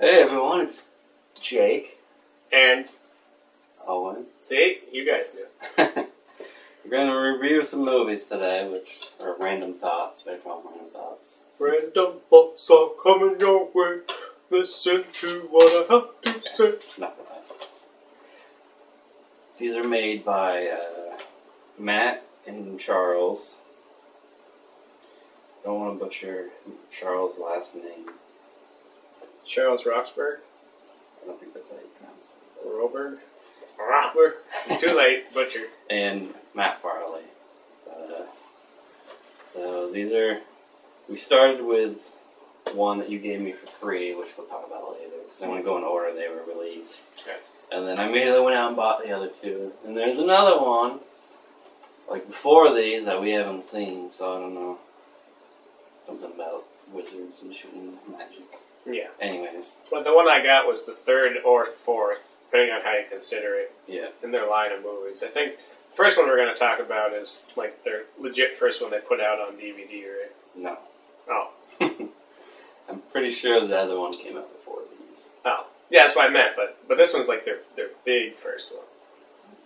Hey everyone, it's Jake. And Owen. see, you guys knew. We're going to review some movies today, which are random thoughts. What do you call them? Random thoughts. Random thoughts are coming your way. Listen to what I have to say. Not that. These are made by Matt and Charles. Don't want to butcher Charles' last name. Charles Roxburgh? I don't think that's how you pronounce it. Roberg? Roxburgh? Too late, butcher. And Matt Farley. So these are... We started with one that you gave me for free, which we'll talk about later, because I want to go in order they were released. Okay. And then I immediately went out and bought the other two. And there's another one, like before these, that we haven't seen, so I don't know. Something about wizards and shooting magic. Yeah. Anyways. Well, the one I got was the third or fourth, depending on how you consider it, Yeah. in their line of movies. I think the first one we're going to talk about is like their legit first one they put out on DVD, right? No. Oh. I'm pretty sure the other one came out before these. Oh. Yeah, that's what I meant, but this one's like their big first one.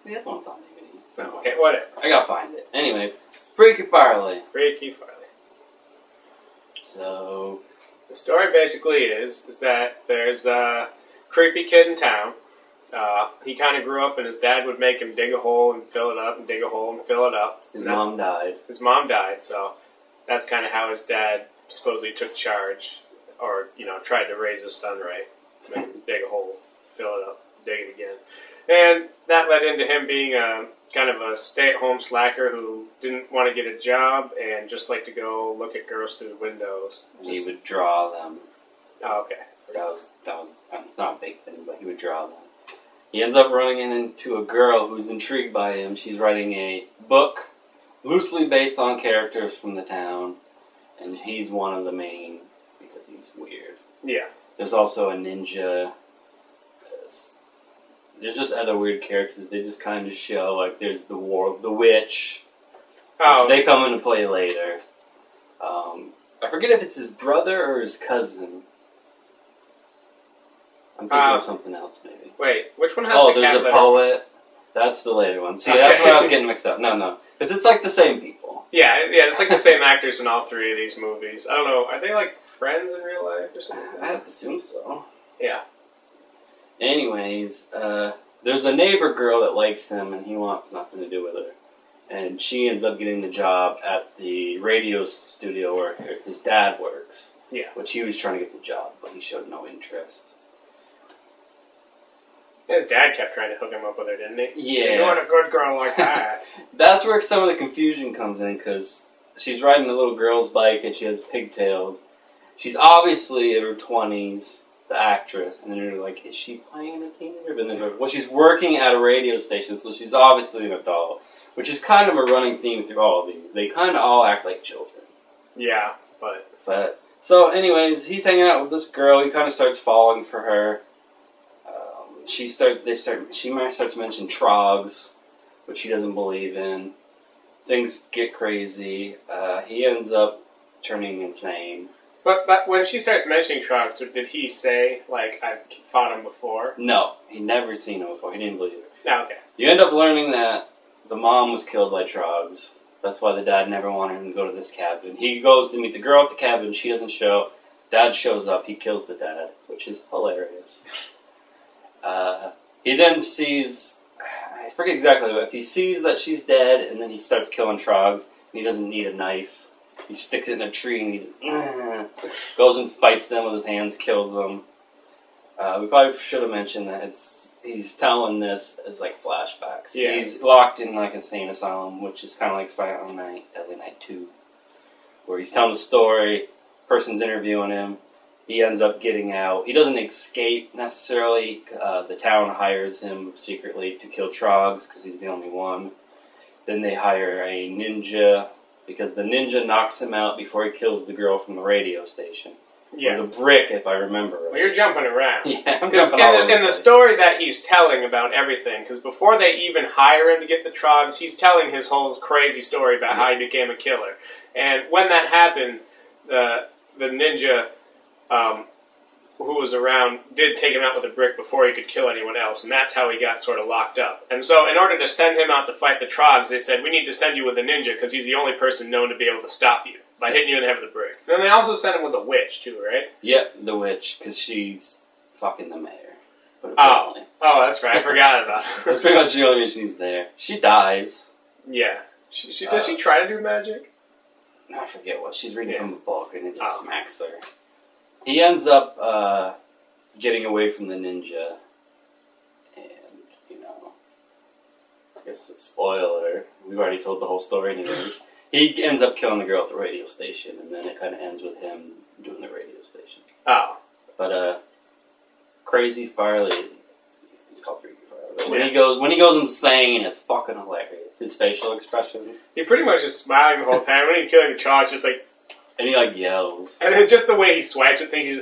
The other one's on DVD. So Okay, whatever. I gotta find it. Anyway, Freaky Farley. Freaky Farley. So... The story basically is that there's a creepy kid in town. He kind of grew up and his dad would make him dig a hole and fill it up and dig a hole and fill it up. His mom died. His mom died, so that's kind of how his dad supposedly took charge, or, you know, tried to raise his son right. Make him dig a hole, fill it up, dig it again. And that led into him being kind of a stay-at-home slacker who didn't want to get a job and just liked to go look at girls through the windows. He would draw them. Oh, okay. That's not a big thing, but he would draw them. He ends up running into a girl who's intrigued by him. She's writing a book loosely based on characters from the town, and he's one of the main because he's weird. Yeah. There's also a ninja. There's just other weird characters. They just kind of show, like, there's the witch, which they come into play later. I forget if it's his brother or his cousin. I'm thinking of something else, maybe. Wait, which one has the cat there's a poet. That's the later one. See, that's where I was getting mixed up. No. Because it's like the same people. Yeah, it's like the same actors in all three of these movies. I don't know, are they like friends in real life or something like that? I'd assume so. Yeah. Anyways, there's a neighbor girl that likes him, and he wants nothing to do with her. And she ends up getting the job at the radio studio where his dad works. Yeah. Which he was trying to get the job, but he showed no interest. His dad kept trying to hook him up with her, didn't he? Yeah. You want a good girl like that. That's where some of the confusion comes in, because she's riding a little girl's bike, and she has pigtails. She's obviously in her 20s. The actress, and then you're like, is she playing a teenager? But then they're like, well, she's working at a radio station, so she's obviously an adult, which is kind of a running theme through all of these. They kind of all act like children. Yeah, but so, anyways, he's hanging out with this girl. He kind of starts falling for her. She starts mentioning trogs, which he doesn't believe in. Things get crazy. He ends up turning insane. But when she starts mentioning trogs, did he say, like, I've fought him before? No, he'd never seen him before. He didn't believe it. Oh, okay. You end up learning that the mom was killed by trogs. That's why the dad never wanted him to go to this cabin. He goes to meet the girl at the cabin. She doesn't show. Dad shows up. He kills the dad, which is hilarious. He then sees... I forget exactly, but if he sees that she's dead, and then he starts killing trogs, and he doesn't need a knife. He sticks it in a tree and he's goes and fights them with his hands, kills them. We probably should have mentioned that he's telling this as like flashbacks. Yeah. He's locked in like a insane asylum, which is kind of like Silent Night, Deadly Night 2, where he's telling the story. Person's interviewing him. He ends up getting out. He doesn't escape necessarily. The town hires him secretly to kill trogs because he's the only one. Then they hire a ninja, because the ninja knocks him out before he kills the girl from the radio station. Yeah. Or the brick, if I remember right. Well, you're jumping around. Yeah, I'm jumping all over. In the story that he's telling about everything, because before they even hire him to get the trogs, he's telling his whole crazy story about how he became a killer. And when that happened, the ninja who was around did take him out with a brick before he could kill anyone else, and that's how he got sort of locked up. And so in order to send him out to fight the Trogs, they said, we need to send you with a ninja because he's the only person known to be able to stop you by hitting you in the head with a brick. And they also sent him with a witch, too, right? Yep, the witch, because she's fucking the mayor. Oh, that's right. I forgot about that. That's pretty much the only reason she's there. She dies. Yeah. Does she try to do magic? I forget what. She's reading from a book, and it just smacks her. He ends up getting away from the ninja, and, you know, I guess a spoiler. We've already told the whole story anyways. He ends up killing the girl at the radio station, and then it kind of ends with him doing the radio station. Oh. But, Crazy Farley, it's called Freaky Farley. But when he goes insane, it's fucking hilarious. His facial expressions. He pretty much is smiling the whole time. When he's killing the Trogs, just like... And he, like, yells. And it's just the way he swipes at things. He's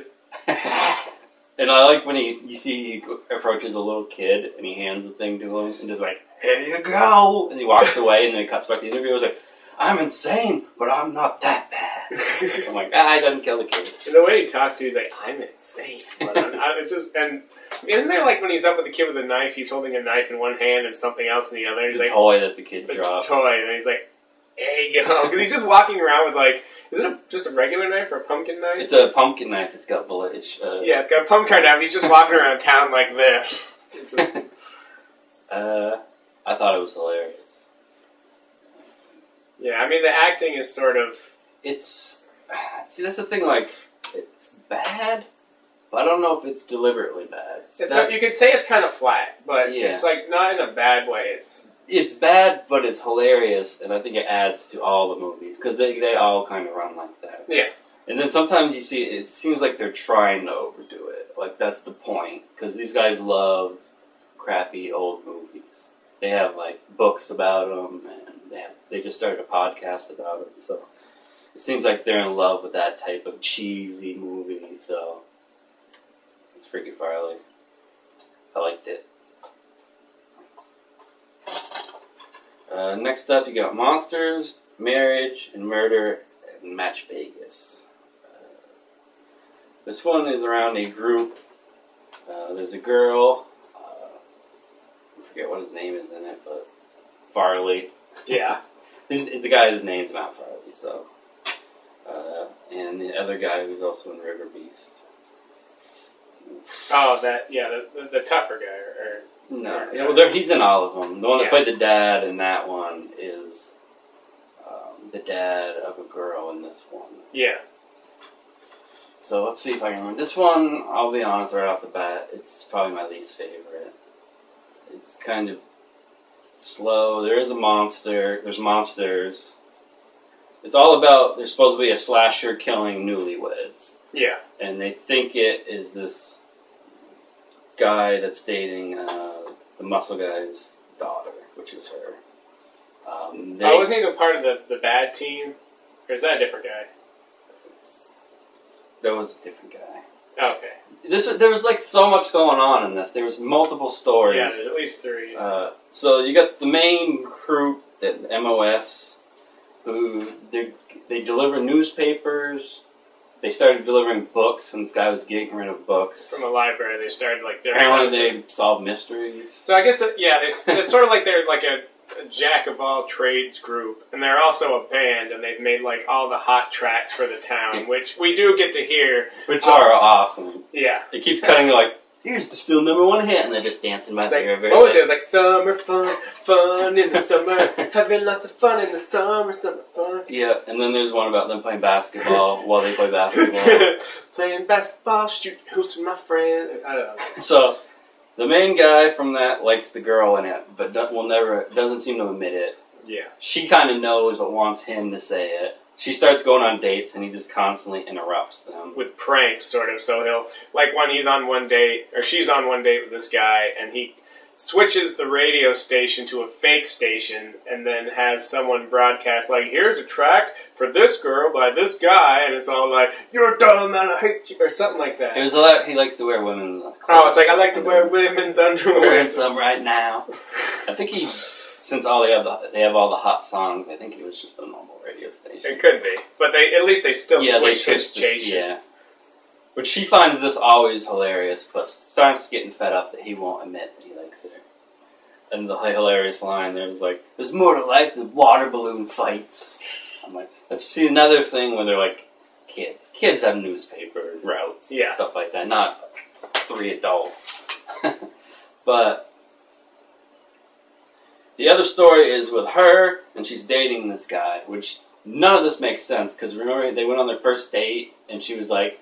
and I like when he approaches a little kid, and he hands the thing to him, and just like, here you go! And he walks away, and then he cuts back to the interview. He was like, I'm insane, but I'm not that bad. I'm like, he doesn't kill the kid. And the way he talks to you, he's like, I'm insane. But it's just, and isn't there like when he's up with the kid with a knife, he's holding a knife in one hand and something else in the other? He's the like, toy that the kid dropped. The toy, and he's like, there you go. Because he's just walking around with like, is it just a regular knife or a pumpkin knife? It's a pumpkin knife. It's got bullets. Yeah, it's got a pumpkin knife. He's just walking around town like this. Just... I thought it was hilarious. Yeah, I mean, the acting is sort of... See, that's the thing, like, it's bad, but I don't know if it's deliberately bad. You could say it's kind of flat, but it's, like, not in a bad way. It's bad, but it's hilarious, and I think it adds to all the movies, because they all kind of run like that. Yeah. And then sometimes you see, it seems like they're trying to overdo it. Like, that's the point, because these guys love crappy old movies. They have, like, books about them, and they just started a podcast about it, so it seems like they're in love with that type of cheesy movie, so it's Freaky Farley. I liked it. Next up, you got Monsters, Marriage, and Murder at Manchvegas. This one is around a group. There's a girl, I forget what his name is in it, but Farley. Yeah. The guy's name's Matt Farley, so. And the other guy who's also in Riverbeast. Oh, the tougher guy, No, he's in all of them. The one that played the dad in that one is the dad of a girl in this one. Yeah. So let's see if I can remember. This one, I'll be honest right off the bat, it's probably my least favorite. It's kind of slow. There is a monster. There's monsters. It's all about, there's supposed to be a slasher killing newlyweds. Yeah. And they think it is this guy that's dating the muscle guy's daughter, which is her. Wasn't he the part of the bad team? Or is that a different guy? That was a different guy. Okay. There was like so much going on in this. There was multiple stories. Yeah, there's at least 3. So you got the main crew, the MOS, who they deliver newspapers. They started delivering books when this guy was getting rid of books. From a library, they started like... Apparently they solve mysteries. So I guess, they're sort of like they're like a jack-of-all-trades group. And they're also a band, and they've made like all the hot tracks for the town, which we do get to hear. Which are awesome. Yeah. It keeps cutting like, here's the still #1 hit, and they're just dancing by the river. What was it? It was like, summer fun, fun in the summer, having lots of fun in the summer fun. Yeah, and then there's one about them playing basketball while they play basketball. Playing basketball, shooting hoops with my friend. I don't know. So, the main guy from that likes the girl in it, but doesn't seem to admit it. Yeah. She kind of knows but wants him to say it. She starts going on dates, and he just constantly interrupts them. With pranks, sort of. So he'll, like when he's on one date, or she's on one date with this guy, and he switches the radio station to a fake station, and then has someone broadcast, like, here's a track for this girl by this guy, and it's all like, you're dumb and I hate you, or something like that. It was a lot, he likes to wear women's clothes. Oh, it's like, I like to wear women's underwear. Wearing some right now. I think since they have all the hot songs, I think it was just a normal radio station. It could be, but at least they still switch his station. Yeah. Which she finds this always hilarious, but starts getting fed up that he won't admit that he likes her. And the hilarious line there was like, "There's more to life than water balloon fights." I'm like, let's see another thing where they're like, kids. Kids have newspaper routes and stuff like that, not 3 adults. But the other story is with her, and she's dating this guy, which none of this makes sense, because remember, they went on their first date, and she was like,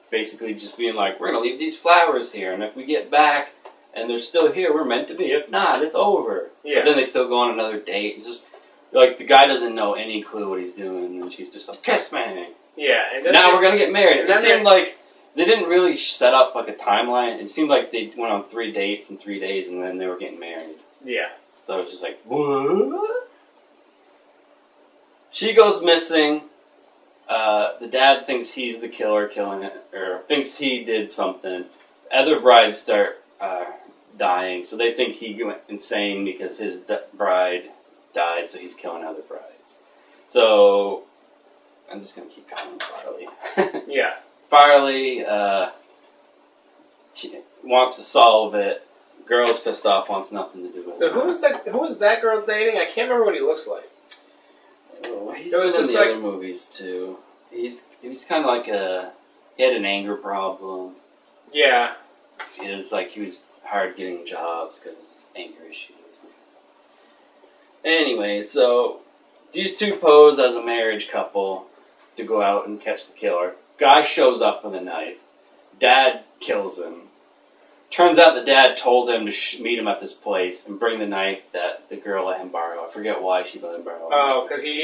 basically just being like, we're going to leave these flowers here, and if we get back, and they're still here, we're meant to be. If not, it's over. Yeah. But then they still go on another date. It's just, like, the guy doesn't know any clue what he's doing, and she's just like, kiss me. Yeah. And now we're going to get married. And It seemed like they didn't really set up, like, a timeline. It seemed like they went on 3 dates in 3 days, and then they were getting married. Yeah. So I was just like, what? She goes missing. The dad thinks he's the killer killing it, or thinks he did something. Other brides start dying, so they think he went insane because his bride died, so he's killing other brides. So I'm just gonna keep calling him Farley. Yeah. Farley wants to solve it. Girl's pissed off, wants nothing to do with it. So who was that girl dating? I can't remember what he looks like. Oh, he's been in the other movies too. He was kind of like he had an anger problem. Yeah. It was like he was hard getting jobs because of his anger issues. Anyway, so these two pose as a marriage couple to go out and catch the killer. Guy shows up with a knife. Dad kills him. Turns out the dad told him to meet him at this place and bring the knife that the girl let him borrow. I forget why she let him borrow it. Oh, because he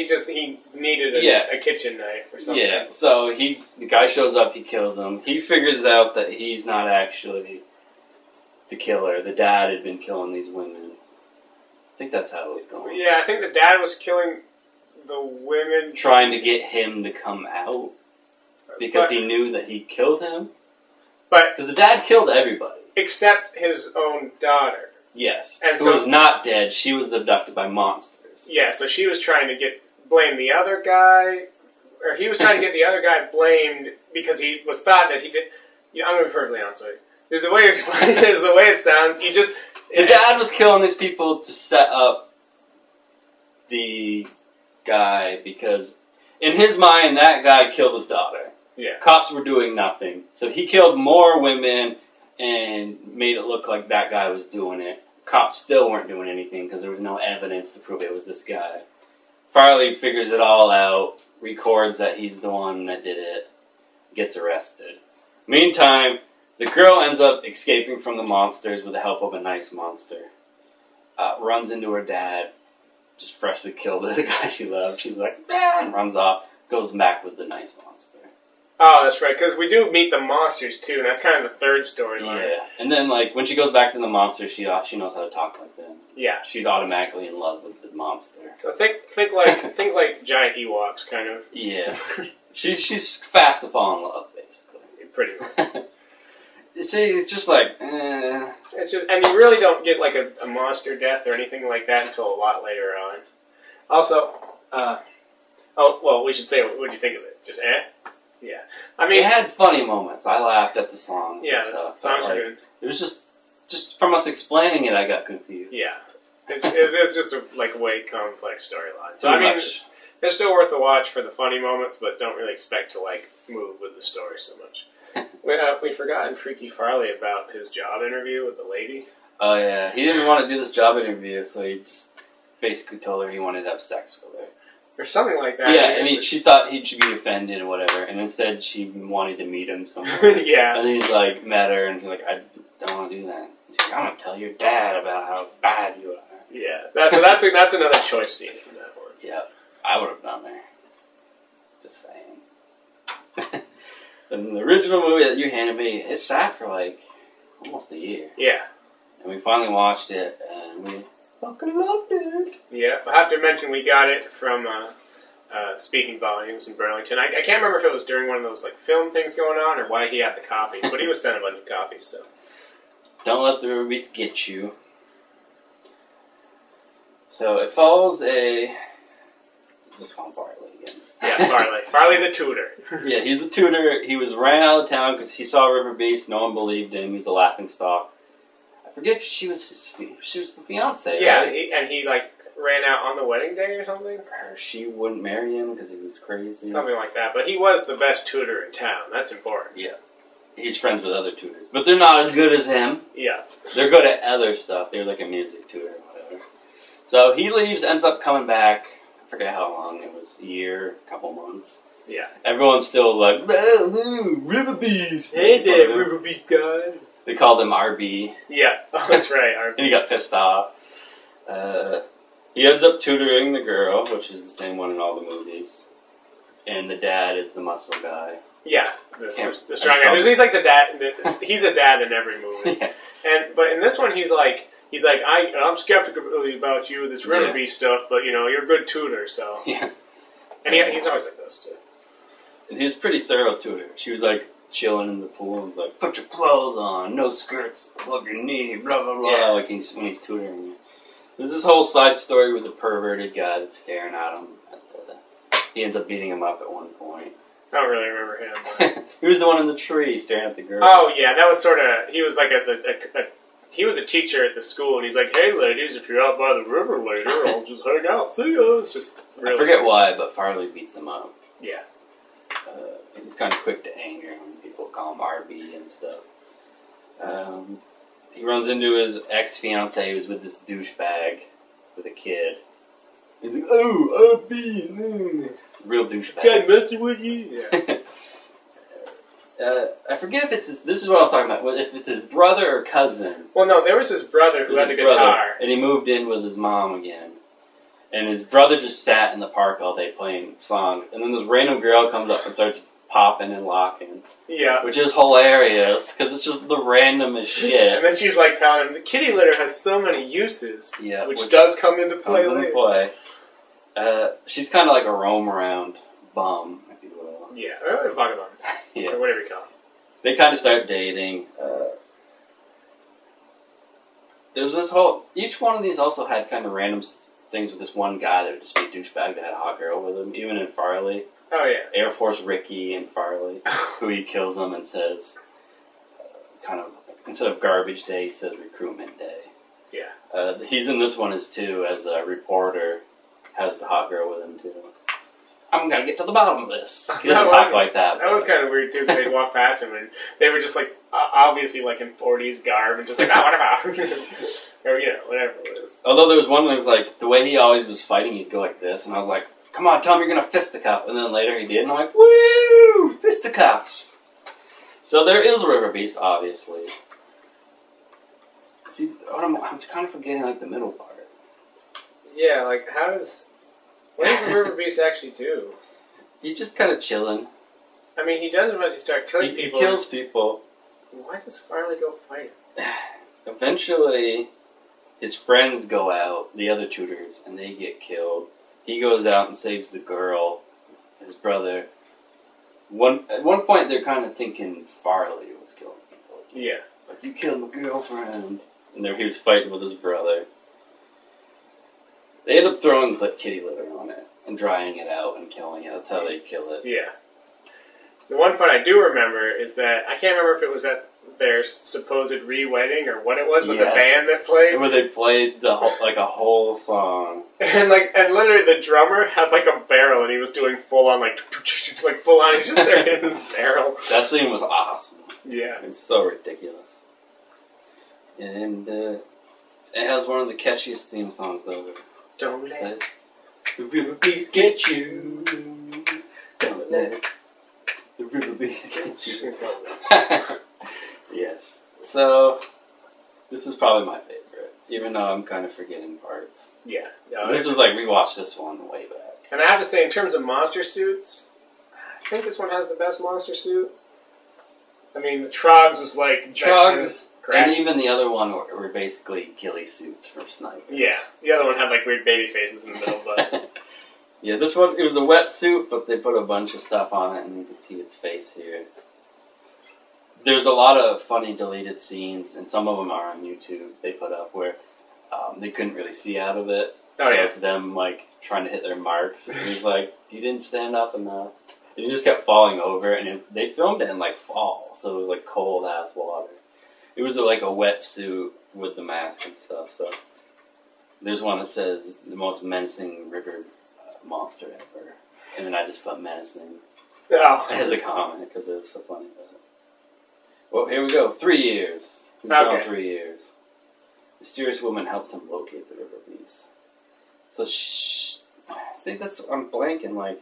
needed a kitchen knife or something. Yeah, so the guy shows up, he kills him. He figures out that he's not actually the killer. The dad had been killing these women. I think that's how it was going. Yeah, I think the dad was killing the women. Trying to get him to come out because he knew that he killed him. Because the dad killed everybody. Except his own daughter. Yes. And who was not dead. She was abducted by monsters. Yeah, so she was trying to blame the other guy, or he was trying to get the other guy blamed because he was thought that he did. I'm going to be perfectly honest with you. The way you explain it is the way it sounds. The dad was killing these people to set up the guy because in his mind, that guy killed his daughter. Yeah. Cops were doing nothing. So he killed more women and made it look like that guy was doing it. Cops still weren't doing anything because there was no evidence to prove it was this guy. Farley figures it all out, records that he's the one that did it, gets arrested. Meantime, the girl ends up escaping from the monsters with the help of a nice monster. Runs into her dad, just freshly killed the guy she loved. She's like, and runs off, goes back with the nice monster. Oh, that's right, because we do meet the monsters, too, and that's kind of the third storyline. Yeah, and then, like, when she goes back to the monster, she knows how to talk like them. Yeah. She's automatically in love with the monster. So think like giant Ewoks, kind of. Yeah. she's fast to fall in love, basically. Pretty much. It's just like, It's just, and you really don't get, like, a monster death or anything like that until a lot later on. Also, we should say, what do you think of it? Just Yeah. I mean, it had funny moments. I laughed at the songs. Yeah, and stuff. songs are good. It was just from us explaining it, I got confused. Yeah. It's just a way complex storyline. So, I mean, it's still worth a watch for the funny moments, but don't really expect to, move with the story so much. We forgot in Freaky Farley about his job interview with the lady. Oh, yeah. He didn't want to do this job interview, so he just basically told her he wanted to have sex with her. Or something like that. Yeah, I mean, she thought he should be offended or whatever, and instead she wanted to meet him somewhere. Yeah. And then he's met her, and he's like, I don't want to do that. He's like, I'm going to tell your dad about how bad you are. Yeah, that's another choice scene from that one. Yeah, I would have done there. Just saying. And the original movie that you handed me, it sat for almost a year. Yeah. And we finally watched it, and we fucking loved it. Yeah, I have to mention we got it from Speaking Volumes in Burlington. I can't remember if it was during one of those film things going on or why he had the copies, but he was sent a bunch of copies. So don't let the Riverbeast get you. So it follows just call him Farley again. Yeah, Farley. Farley the tutor. Yeah, he's a tutor. He was ran out of town because he saw Riverbeast. No one believed him. He's a laughingstock. I forget if she was the fiance. Yeah, right? he like ran out on the wedding day or something. Or she wouldn't marry him because he was crazy. Something like that. But he was the best tutor in town. That's important. Yeah. He's friends with other tutors. But they're not as good as him. Yeah. They're good at other stuff. They're like a music tutor or whatever. So he leaves, ends up coming back. I forget how long. It was a year, a couple months. Yeah. Everyone's still like, Riverbeast. Hey there, Riverbeast guy. They called him RB. Yeah. Oh, that's right, RB. And he got pissed off. He ends up tutoring the girl, which is the same one in all the movies. And the dad is the muscle guy. Yeah, the strong guy. He's like the dad. He's a dad in every movie. Yeah. But in this one, he's like, I'm skeptical about you, this Riverbeast stuff, but you're a good tutor, so. Yeah. And he's always like this too. And he was pretty thorough tutor. She was like chilling in the pool and was like, "Put your clothes on, no skirts above your knee, blah blah blah." Yeah. Like when he's tutoring you. There's this whole side story with a perverted guy that's staring at him. He ends up beating him up at one point. I don't really remember him. But. He was the one in the tree staring at the girl. Oh yeah, that was sort of. He was like he was a teacher at the school, and he's like, "Hey ladies, if you're out by the river later, I'll just hang out. See ya." It's just. Really I forget why, but Farley beats him up. Yeah. He's kind of quick to anger when people call him RB and stuff. He runs into his ex-fiancée who's with this douchebag with a kid. He's like, "Oh, RB, real douchebag." Guy messing with you? Yeah. I forget if it's this is what I was talking about. If it's his brother or cousin. Well, no, there was his brother who had a guitar. And he moved in with his mom again. And his brother just sat in the park all day playing songs. And then this random girl comes up and starts popping and locking. Yeah. Which is hilarious, because it's just the randomest shit. And then she's like telling him, the kitty litter has so many uses. Yeah. Which does come into play later. She's kind of like a roam around bum, if you will. Yeah, or a vagabond. Yeah. Or whatever you call it. They kind of start dating. There's this whole... Each one of these also had kind of random things with this one guy that would just be a douchebag that had a hot girl with him, even in Farley. Oh, yeah. Air Force Ricky in Farley, who he kills him and says, kind of, instead of garbage day, he says recruitment day. Yeah. He's in this one as a reporter, has the hot girl with him too. I'm gonna get to the bottom of this. He doesn't talk like that. That was kind of weird too, because they'd walk past him and they were just like, obviously like in 40s garb and just like, what about? Or, whatever it was. Although there was one that was like, the way he always was fighting, he'd go like this, and I was like, come on, tell him you're gonna fisticuff. And then later he did, and I'm like, woo! Fisticuffs! So there is Riverbeast, obviously. See, I'm kind of forgetting like the middle part. Yeah, like what does the Riverbeast actually do? He's just kind of chilling. I mean, he does eventually start killing people. He kills people. Why does Farley go fight him? Eventually, his friends go out, the other tutors, and they get killed. He goes out and saves the girl, his brother. At one point, they're kind of thinking Farley was killing people. Yeah. Like, you killed my girlfriend. And there he was fighting with his brother. They end up throwing kitty litter on it and drying it out and killing it. That's how they kill it. Yeah. The one part I do remember is that, I can't remember if it was at their supposed re-wedding or what it was, but the band that played. Where they played a whole song. And literally the drummer had like a barrel and he was doing full on like full on. He's just there in this barrel. That scene was awesome. Yeah. It's so ridiculous. And it has one of the catchiest theme songs ever. Don't let the Riverbeast get you. Don't let the Riverbeast get you. Yes. So, this is probably my favorite, even though I'm kind of forgetting parts. Yeah. This was like, we watched this one way back. And I have to say, in terms of monster suits, I think this one has the best monster suit. I mean, the Trogs was like... Trogs, and even the other one were basically ghillie suits for snipers. Yeah. The other one had like weird baby faces in the middle, but... Yeah, this one, it was a wetsuit, but they put a bunch of stuff on it, and you can see its face here. There's a lot of funny deleted scenes, and some of them are on YouTube they put up where they couldn't really see out of it. So it's them like trying to hit their marks. And he's like, "You didn't stand up enough." And he just kept falling over, and they filmed it in like fall, so it was like cold ass water. It was like a wetsuit with the mask and stuff. So there's one that says the most menacing river monster ever, and then I just put menacing as a comment because it was so funny. But, well, here we go. 3 years. Who's gone 3 years? Mysterious woman helps him locate the Riverbeast. So I think I'm blanking. Like,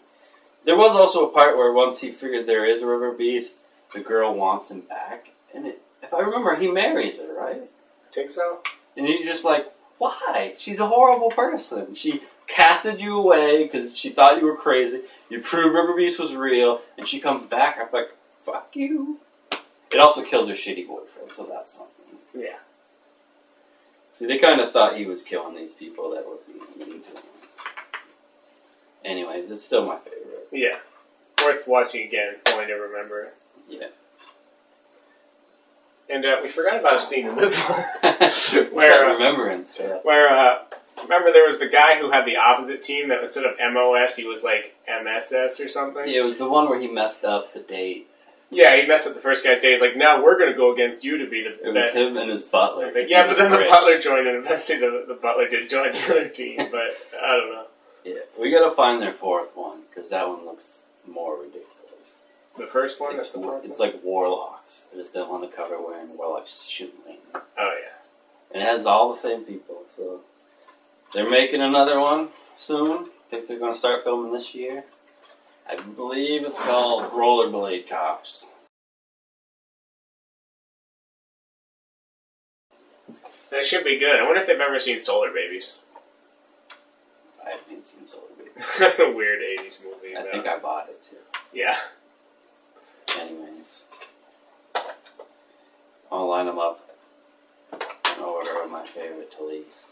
there was also a part where once he figured there is a Riverbeast, the girl wants him back, and if I remember, he marries her, right? I think so. And you're just like, why? She's a horrible person. She casted you away because she thought you were crazy. You proved Riverbeast was real, and she comes back. I'm like, fuck you. It also kills her shitty boyfriend, so that's something. Yeah. See, they kind of thought he was killing these people that would be mean to him. Anyway, it's still my favorite. Yeah. Worth watching again, only to remember it. Yeah. And we forgot about a scene in this one. where remembrance. Yeah. Where, remember there was the guy who had the opposite team that instead of MOS, he was like MSS or something? Yeah, it was the one where he messed up the date. Yeah, he messed up the first guy's date. He's like, now we're going to go against you to be the best. It was him and his butler. Yeah, but then the butler joined, and eventually the butler did join the other team, but I don't know. Yeah, we got to find their fourth one, because that one looks more ridiculous. The first one? It's it's like warlocks. It's them on the cover wearing warlocks shooting lightning. Oh, yeah. And it has all the same people, so... They're making another one soon. I think they're going to start filming this year. I believe it's called Rollerblade Cops. That should be good. I wonder if they've ever seen Solar Babies. I haven't seen Solar Babies. That's a weird 80s movie. I think I bought it, too. Yeah. Anyways. I'll line them up in order of my favorite to least.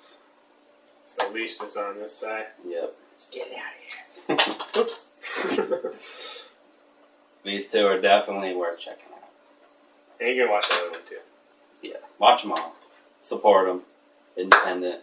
So the least is on this side. Yep. Just get it out of here. Oops. These two are definitely worth checking out. And you can watch the other one, too. Yeah. Watch them all. Support them. Independent.